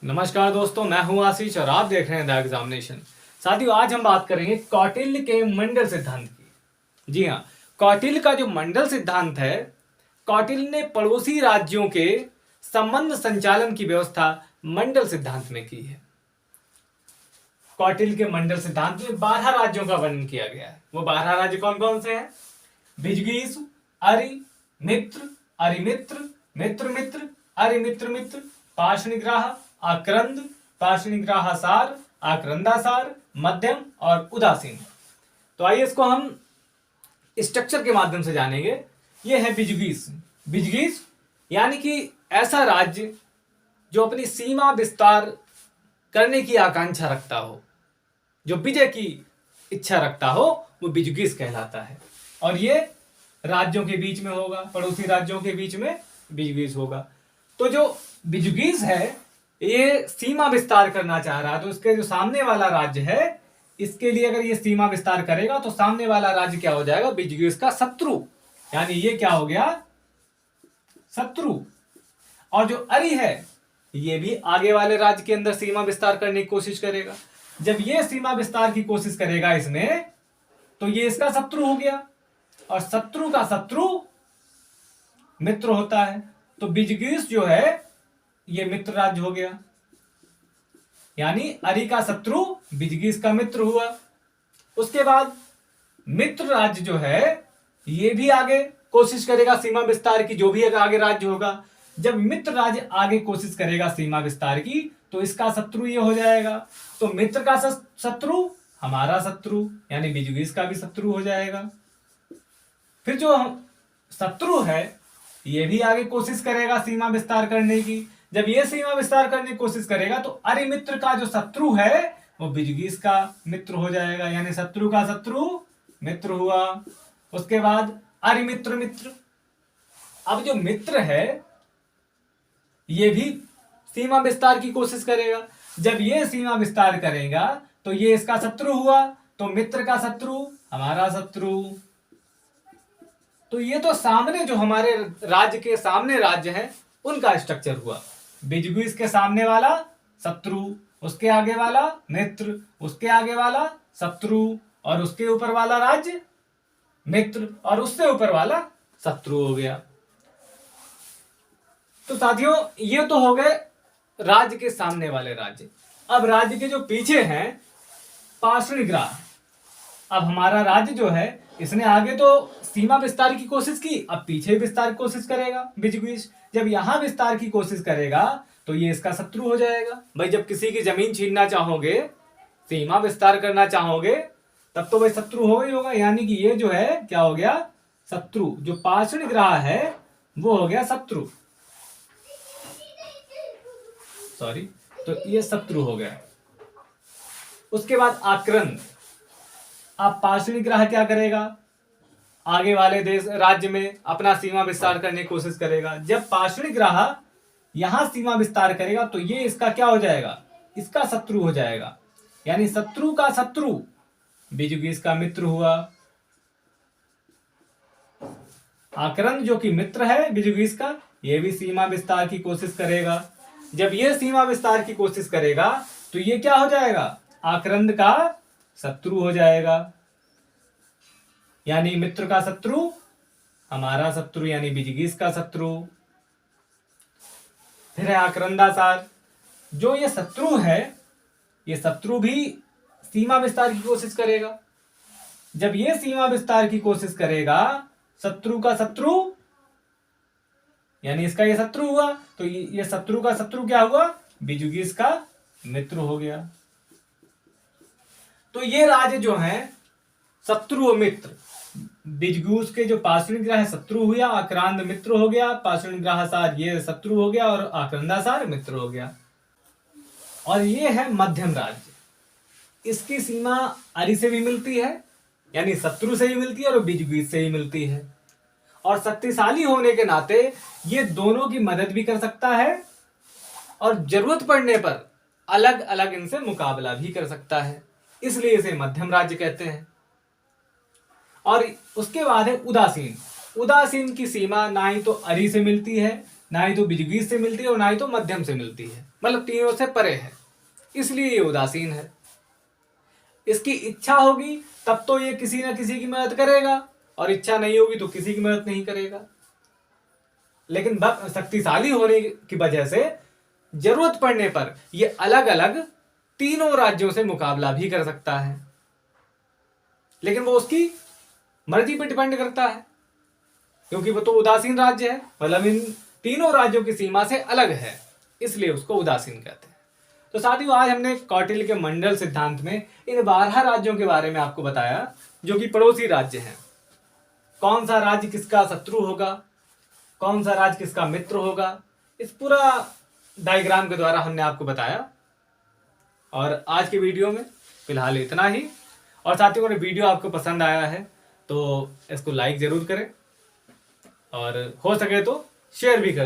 नमस्कार दोस्तों, मैं हूं आशीष और आप देख रहे हैं द एग्जामिनेशन। साथियों, आज हम बात करेंगे कौटिल्य के मंडल सिद्धांत की। जी हाँ, कौटिल्य का जो मंडल सिद्धांत है, कौटिल्य ने पड़ोसी राज्यों के संबंध संचालन की व्यवस्था मंडल सिद्धांत में की है। कौटिल्य के मंडल सिद्धांत में 12 राज्यों का वर्णन किया गया है। वो 12 राज्य कौन कौन से हैं? बिजगीस, अरि, मित्र, अरिमित्र, मित्र मित्र, अरिमित्र मित्र, पाशनिग्राह, आक्रंद, पाशनिग्राहसार, आक्रंदासार, मध्यम और उदासीन। तो आइए इसको हम स्ट्रक्चर के माध्यम से जानेंगे। ये है बिजगीस। बिजगीस यानी कि ऐसा राज्य जो अपनी सीमा विस्तार करने की आकांक्षा रखता हो, जो विजय की इच्छा रखता हो, वो बिजगीस कहलाता है। और ये राज्यों के बीच में होगा, पड़ोसी राज्यों के बीच में बिजगीस होगा। तो जो बिजगीस है, ये सीमा विस्तार करना चाह रहा है, तो इसके जो सामने वाला राज्य है, इसके लिए अगर ये सीमा विस्तार करेगा तो सामने वाला राज्य क्या हो जाएगा? बिजगीस का शत्रु। यानी ये क्या हो गया? शत्रु। और जो अरि है, ये भी आगे वाले राज्य के अंदर सीमा विस्तार करने की कोशिश करेगा। जब ये सीमा विस्तार की कोशिश करेगा इसमें, तो ये इसका शत्रु हो गया। और शत्रु का शत्रु मित्र होता है। तो बिजगीस जो है, ये मित्र राज्य हो गया। यानी अरि का शत्रु बिजगीस का मित्र हुआ। उसके बाद मित्र राज्य जो है, ये भी आगे कोशिश करेगा सीमा विस्तार की, जो भी आगे राज्य होगा। जब मित्र राज्य आगे कोशिश करेगा सीमा विस्तार की, तो इसका शत्रु ये हो जाएगा। तो मित्र का शत्रु हमारा शत्रु, यानी बिजगीस का भी शत्रु हो जाएगा। फिर जो शत्रु है, ये भी आगे कोशिश करेगा सीमा विस्तार करने की। जब ये सीमा विस्तार करने की कोशिश करेगा, तो अरिमित्र का जो शत्रु है, वो बिजगीस का मित्र हो जाएगा। यानी शत्रु का शत्रु मित्र हुआ। उसके बाद अरिमित्र मित्र। अब जो मित्र है, ये भी सीमा विस्तार की कोशिश करेगा। जब ये सीमा विस्तार करेगा, तो ये इसका शत्रु हुआ। तो मित्र का शत्रु हमारा शत्रु। तो ये तो सामने जो हमारे राज्य के सामने राज्य है, उनका स्ट्रक्चर हुआ। बिजगीस के सामने वाला शत्रु, उसके आगे वाला मित्र, उसके आगे वाला शत्रु, और उसके ऊपर वाला राज्य मित्र, और उससे ऊपर वाला शत्रु हो गया। तो साथियों, ये तो हो गए राज्य के सामने वाले राज्य। अब राज्य के जो पीछे हैं, पार्श्वनिग्रह। अब हमारा राज्य जो है, इसने आगे तो सीमा विस्तार की कोशिश की, अब पीछे विस्तार की कोशिश करेगा बिजगीस। जब यहां विस्तार की कोशिश करेगा, तो ये इसका शत्रु हो जाएगा। भाई, जब किसी की जमीन छीनना चाहोगे, सीमा विस्तार करना चाहोगे, तब तो भाई शत्रु होगा ही होगा। यानी कि ये जो है क्या हो गया? शत्रु। जो पार्श्वनिग्रह है, वो हो गया शत्रु। सॉरी, तो ये शत्रु हो गया। उसके बाद आक्रंद। अब पार्श्वनिग्रह क्या करेगा? आगे वाले देश राज्य में अपना सीमा विस्तार करने की कोशिश करेगा। जब पार्श्वनिग्रह यहां सीमा विस्तार करेगा, तो ये इसका क्या हो जाएगा? इसका शत्रु हो जाएगा। यानी शत्रु का शत्रु बिजगीस का मित्र हुआ। आक्रंद जो कि मित्र है बिजगीस का, ये भी सीमा विस्तार की कोशिश करेगा। जब ये सीमा विस्तार की कोशिश करेगा, तो ये क्या हो जाएगा? आक्रंद का शत्रु हो जाएगा। यानी मित्र का शत्रु हमारा शत्रु, यानी बिजगीस का शत्रु। फिर है आक्रंदासार। जो ये शत्रु है, ये शत्रु भी सीमा विस्तार की कोशिश करेगा। जब ये सीमा विस्तार की कोशिश करेगा, शत्रु का शत्रु, यानी इसका ये शत्रु हुआ, तो ये शत्रु का शत्रु क्या हुआ? बिजगीस का मित्र हो गया। तो ये राज्य जो है शत्रु और मित्र, बिजगीस के जो पार्श्वनिग्रह है शत्रु हुआ, आक्रांद मित्र हो गया, पार्श्वनिग्रहसार ये शत्रु हो गया, और आक्रंदासार मित्र हो गया। और ये है मध्यम राज्य। इसकी सीमा अरि से भी मिलती है, यानी शत्रु से ही मिलती है, और बिजगीस से ही मिलती है। और शक्तिशाली होने के नाते ये दोनों की मदद भी कर सकता है, और जरूरत पड़ने पर अलग अलग इनसे मुकाबला भी कर सकता है। इसलिए इसे मध्यम राज्य कहते हैं। और उसके बाद है उदासीन। उदासीन की सीमा ना ही तो अरि से मिलती है, ना ही तो बिजगीस से मिलती है, और ना ही तो मध्यम से मिलती है। मतलब तीनों से परे है, इसलिए ये उदासीन है। इसकी इच्छा होगी तब तो ये किसी ना किसी की मदद करेगा, और इच्छा नहीं होगी तो किसी की मदद नहीं करेगा। लेकिन शक्तिशाली होने की वजह से जरूरत पड़ने पर ये अलग अलग तीनों राज्यों से मुकाबला भी कर सकता है, लेकिन वो उसकी मर्जी पर डिपेंड करता है, क्योंकि वो तो उदासीन राज्य है, मतलब इन तीनों राज्यों की सीमा से अलग है, इसलिए उसको उदासीन कहते हैं। तो साथियों, आज हमने कौटिल्य के मंडल सिद्धांत में इन 12 राज्यों के बारे में आपको बताया जो कि पड़ोसी राज्य हैं। कौन सा राज्य किसका शत्रु होगा, कौन सा राज्य किसका मित्र होगा, इस पूरा डायग्राम के द्वारा हमने आपको बताया। और आज के वीडियो में फिलहाल इतना ही। और साथियों, अगर वीडियो आपको पसंद आया है तो इसको लाइक जरूर करें, और हो सके तो शेयर भी करें।